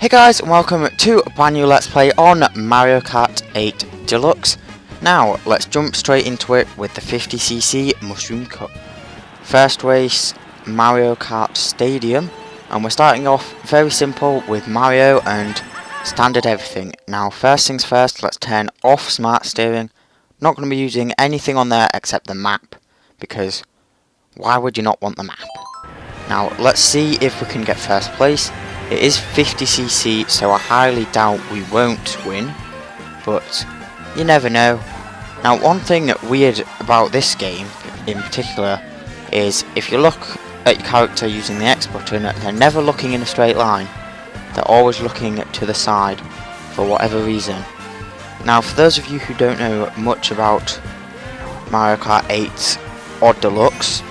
Hey guys, and welcome to a brand new Let's Play on Mario Kart 8 Deluxe. Now, let's jump straight into it with the 50cc Mushroom Cup. First race, Mario Kart Stadium, and we're starting off very simple with Mario and standard everything. Now, first things first, let's turn off smart steering. Not going to be using anything on there except the map, because why would you not want the map? Now, let's see if we can get first place. It is 50cc, so I highly doubt we won't win, but you never know. Now, one thing weird about this game in particular is if you look at your character using the X button, they're never looking in a straight line. They're always looking to the side for whatever reason. Now, for those of you who don't know much about Mario Kart 8 or Deluxe,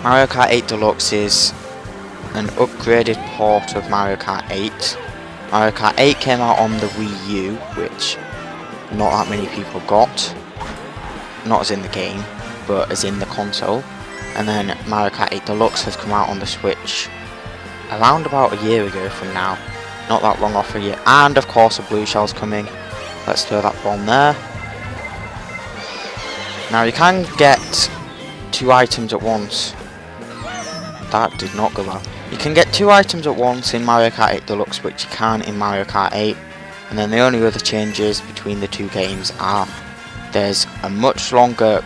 Mario Kart 8 Deluxe is an upgraded port of Mario Kart 8. Mario Kart 8 came out on the Wii U, which not that many people got. Not as in the game, but as in the console. And then Mario Kart 8 Deluxe has come out on the Switch around about a year ago from now. Not that long off a year. And of course a blue shell's coming. Let's throw that bomb there. Now you can get 2 items at once. That did not go well. You can get 2 items at once in Mario Kart 8 Deluxe, which you can in Mario Kart 8. And then the only other changes between the two games are there's a much longer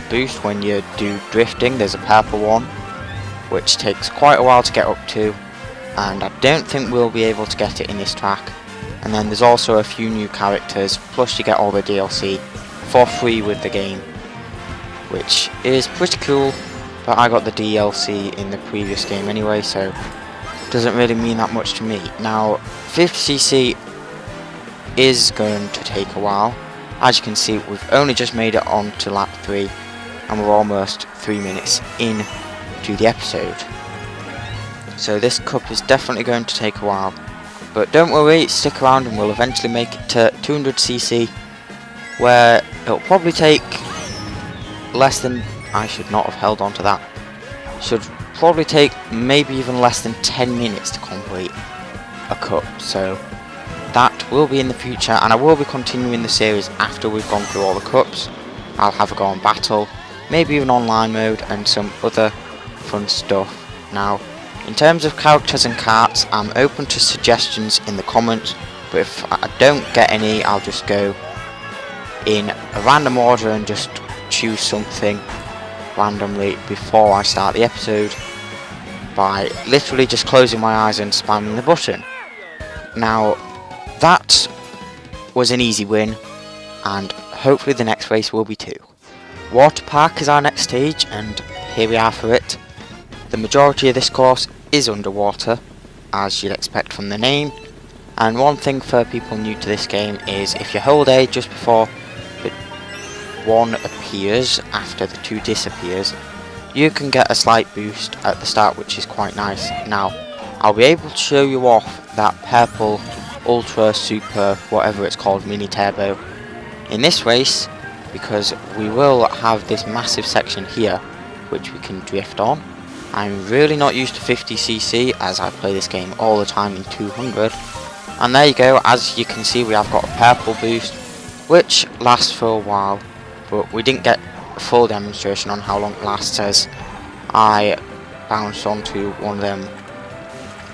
boost when you do drifting. There's a purple one, which takes quite a while to get up to, and I don't think we'll be able to get it in this track. And then there's also a few new characters, plus you get all the DLC for free with the game, which is pretty cool. But I got the DLC in the previous game anyway, so it doesn't really mean that much to me. Now, 50cc is going to take a while. As you can see, we've only just made it on to lap 3, and we're almost 3 minutes in to the episode. So this cup is definitely going to take a while. But don't worry, stick around and we'll eventually make it to 200cc, where it'll probably take less than... I should not have held on to that. Should probably take maybe even less than 10 minutes to complete a cup. So that will be in the future, and I will be continuing the series after we've gone through all the cups. I'll have a go on battle, maybe even online mode and some other fun stuff. Now, in terms of characters and karts, I'm open to suggestions in the comments, but if I don't get any, I'll just go in a random order and just choose something randomly before I start the episode by literally just closing my eyes and spamming the button. Now, that was an easy win, and hopefully the next race will be too. Water Park is our next stage, and here we are for it. The majority of this course is underwater, as you'd expect from the name, and one thing for people new to this game is if you hold A just before the 1 appears after the 2 disappears, you can get a slight boost at the start, which is quite nice. Now, I'll be able to show you off that purple ultra super whatever it's called mini turbo in this race, because we will have this massive section here which we can drift on. I'm really not used to 50cc as I play this game all the time in 200, and there you go. As you can see, we have got a purple boost which lasts for a while, but we didn't get a full demonstration on how long it lasts, as I bounced onto one of them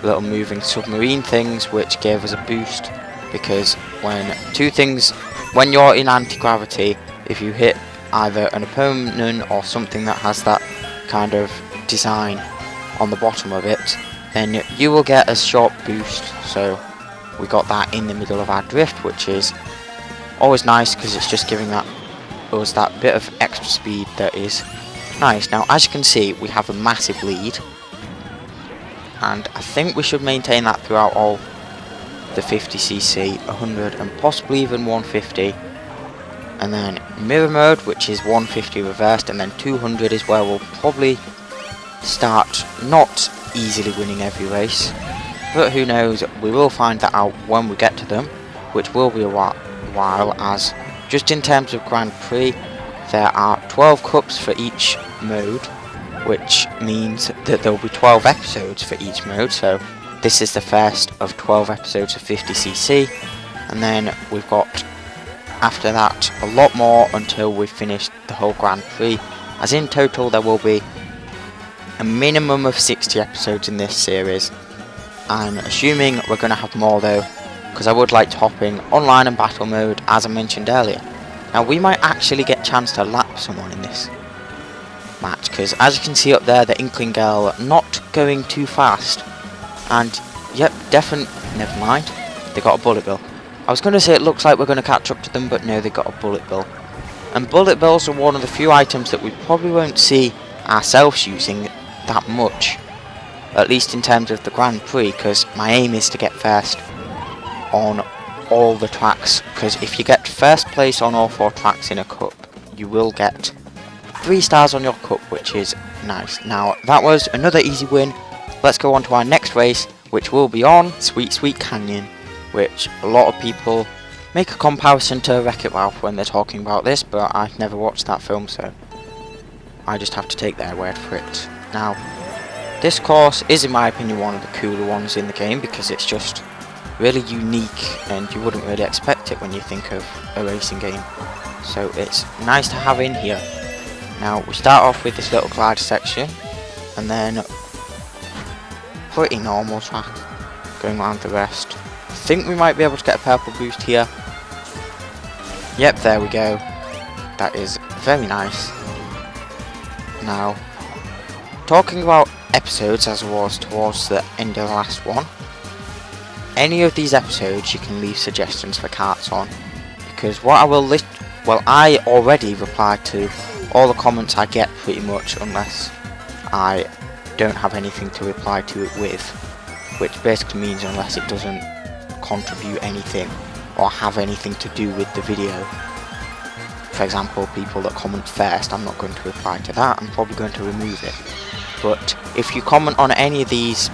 little moving submarine things which gave us a boost, because when you're in anti-gravity, if you hit either an opponent or something that has that kind of design on the bottom of it, then you will get a short boost. So we got that in the middle of our drift, which is always nice because it's just giving us that bit of extra speed that is nice. Now, as you can see, we have a massive lead, and I think we should maintain that throughout all the 50cc, 100 and possibly even 150, and then mirror mode, which is 150 reversed, and then 200 is where we'll probably start not easily winning every race, but who knows, we will find that out when we get to them, which will be a while, as just in terms of Grand Prix, there are 12 cups for each mode, which means that there will be 12 episodes for each mode, so This is the first of 12 episodes of 50cc, and then we've got, after that, a lot more until we've finished the whole Grand Prix, as in total there will be a minimum of 60 episodes in this series. I'm assuming we're going to have more though, because I would like to hop in online and battle mode, as I mentioned earlier. Now we might actually get a chance to lap someone in this match, because as you can see up there, the Inkling Girl not going too fast. And yep, definitely, never mind, they got a bullet bill. I was going to say it looks like we're going to catch up to them, but no, they got a bullet bill. And bullet bills are one of the few items that we probably won't see ourselves using that much, at least in terms of the Grand Prix, because my aim is to get first on all the tracks, because if you get first place on all 4 tracks in a cup, you will get 3 stars on your cup, which is nice. Now that was another easy win. Let's go on to our next race, which will be on Sweet Sweet Canyon, which a lot of people make a comparison to Wreck-It Ralph when they're talking about this, but I've never watched that film, so I just have to take their word for it. Now, this course is, in my opinion, one of the cooler ones in the game, because it's just really unique and you wouldn't really expect it when you think of a racing game. So it's nice to have in here. Now, we start off with this little glider section, and then pretty normal track going around the rest. I think we might be able to get a purple boost here. Yep, there we go. That is very nice. Now, talking about episodes, as I was towards the end of the last one, any of these episodes you can leave suggestions for karts on, because what I will list, well, I already replied to all the comments I get pretty much, unless I don't have anything to reply to it with, which basically means unless it doesn't contribute anything or have anything to do with the video. For example, people that comment first, I'm not going to reply to that, I'm probably going to remove it. But if you comment on any of these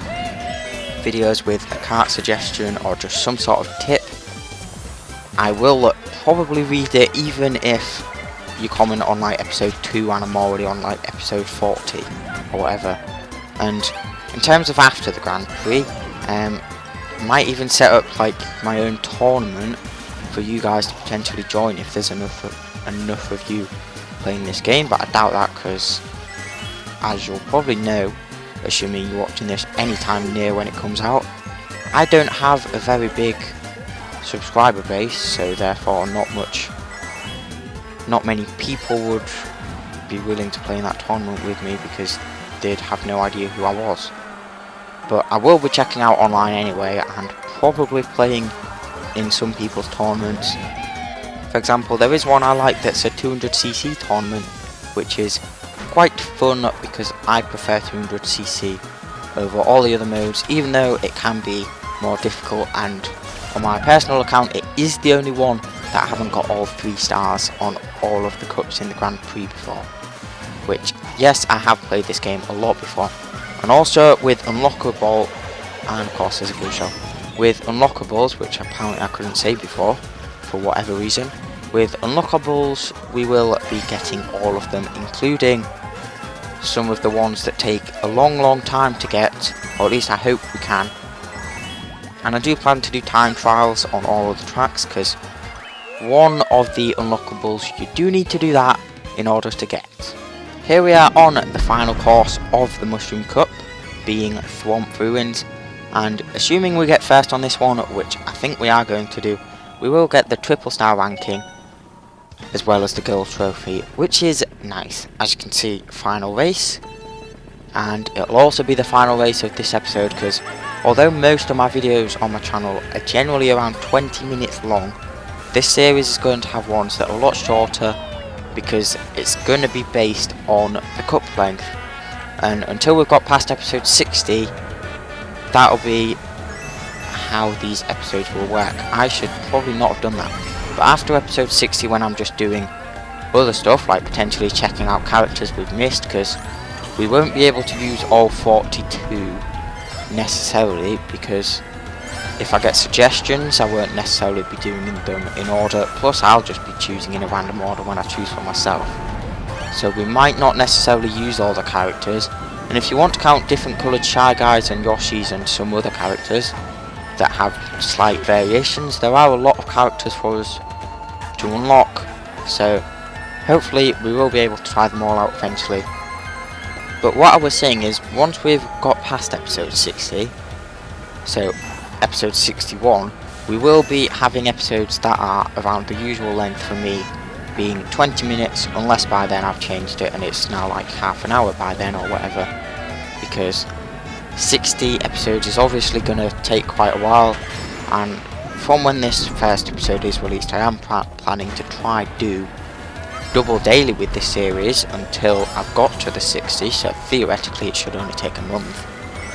videos with a kart suggestion or just some sort of tip, I will probably read it, even if you comment on like episode 2 and I'm already on like episode 40 or whatever. And in terms of after the Grand Prix, might even set up like my own tournament for you guys to potentially join if there's enough of you playing this game, but I doubt that, because as you'll probably know, assuming you're watching this anytime near when it comes out, I don't have a very big subscriber base, so therefore not many people would be willing to play in that tournament with me, because they'd have no idea who I was. But I will be checking out online anyway, and probably playing in some people's tournaments. For example, there is one I like that's a 200cc tournament, which is quite fun because I prefer 200cc over all the other modes, even though it can be more difficult, and on my personal account it is the only one that I haven't got all 3 stars on all of the cups in the Grand Prix before. Which, yes, I have played this game a lot before. And also with Unlockable, and of course there's a good show, with Unlockables, which apparently I couldn't say before, for whatever reason. With Unlockables, we will be getting all of them, including some of the ones that take a long time to get, or at least I hope we can. And I do plan to do time trials on all of the tracks, because one of the Unlockables, you do need to do that in order to get. Here we are on the final course of the Mushroom Cup, being Thwomp Ruins, and assuming we get first on this one, which I think we are going to do, we will get the triple star ranking, as well as the gold trophy, which is nice. As you can see, final race, and it'll also be the final race of this episode, because although most of my videos on my channel are generally around 20 minutes long, this series is going to have ones that are a lot shorter, because it's going to be based on the cup length. And until we've got past episode 60, that'll be how these episodes will work. I should probably not have done that, but after episode 60, when I'm just doing other stuff like potentially checking out characters we've missed, because we won't be able to use all 42 necessarily, because if I get suggestions I won't necessarily be doing them in order, plus I'll just be choosing in a random order when I choose for myself. So we might not necessarily use all the characters, And if you want to count different coloured Shy Guys and Yoshis and some other characters that have slight variations, there are a lot of characters for us to unlock, so hopefully we will be able to try them all out eventually. But what I was saying is, once we've got past episode 60, so episode 61, we will be having episodes that are around the usual length for me, being 20 minutes, unless by then I've changed it and it's now like half an hour by then or whatever, because 60 episodes is obviously going to take quite a while, and from when this first episode is released, I am planning to try do double daily with this series until I've got to the 60, so theoretically it should only take a month,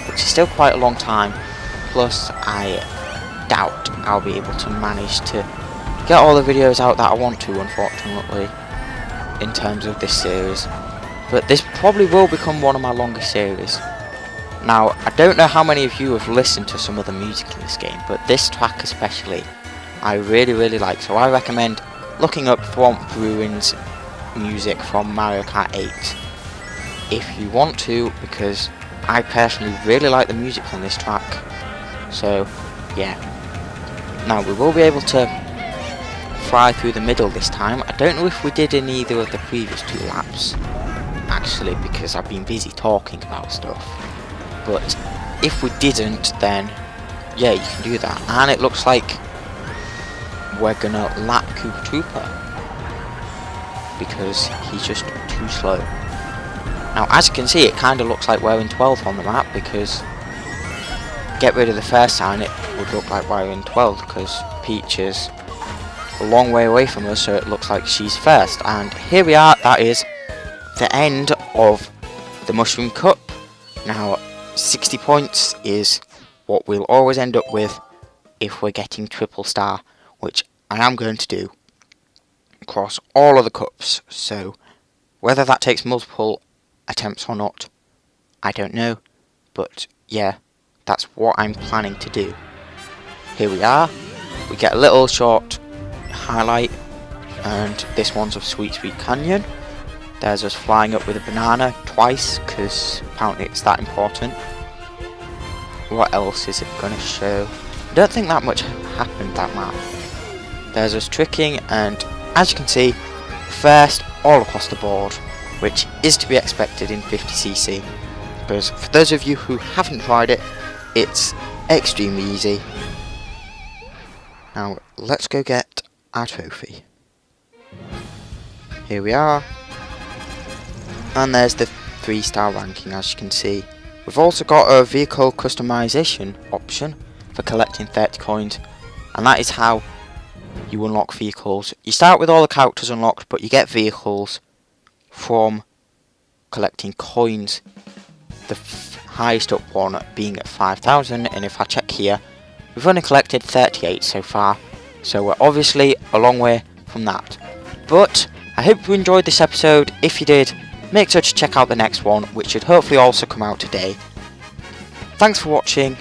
which is still quite a long time. Plus I doubt I'll be able to manage to get all the videos out that I want to, unfortunately, in terms of this series. But this probably will become one of my longest series. Now, I don't know how many of you have listened to some of the music in this game, but this track especially, I really like. So I recommend looking up Thwomp Ruins music from Mario Kart 8 if you want to, because I personally really like the music on this track. So, yeah. Now, we will be able to fly through the middle this time. I don't know if we did in either of the previous 2 laps, actually, because I've been busy talking about stuff. But if we didn't, then yeah, you can do that. And it looks like we're gonna lap Koopa Troopa because he's just too slow. Now, as you can see, it kind of looks like we're in 12th on the map, because get rid of the first sign, it would look like we're in 12th because Peach is a long way away from us, so it looks like she's first. And here we are, that is the end of the Mushroom Cup. Now, 60 points is what we'll always end up with if we're getting triple star, which I am going to do across all of the cups. So whether that takes multiple attempts or not, I don't know, but yeah, that's what I'm planning to do. Here we are, we get a little short highlight, and this one's of Sweet Canyon. There's us flying up with a banana twice, because apparently it's that important. What else is it going to show? I don't think that much happened that map. There's us tricking, and as you can see, first all across the board, which is to be expected in 50cc, because for those of you who haven't tried it, it's extremely easy. Now let's go get our trophy. Here we are, and there's the 3-star ranking, as you can see. We've also got a vehicle customization option for collecting 30 coins, and that is how you unlock vehicles. You start with all the characters unlocked, but you get vehicles from collecting coins, the highest up one being at 5,000, and if I check here, we've only collected 38 so far, so we're obviously a long way from that. But I hope you enjoyed this episode. If you did, make sure to check out the next one, which should hopefully also come out today. Thanks for watching,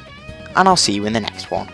and I'll see you in the next one.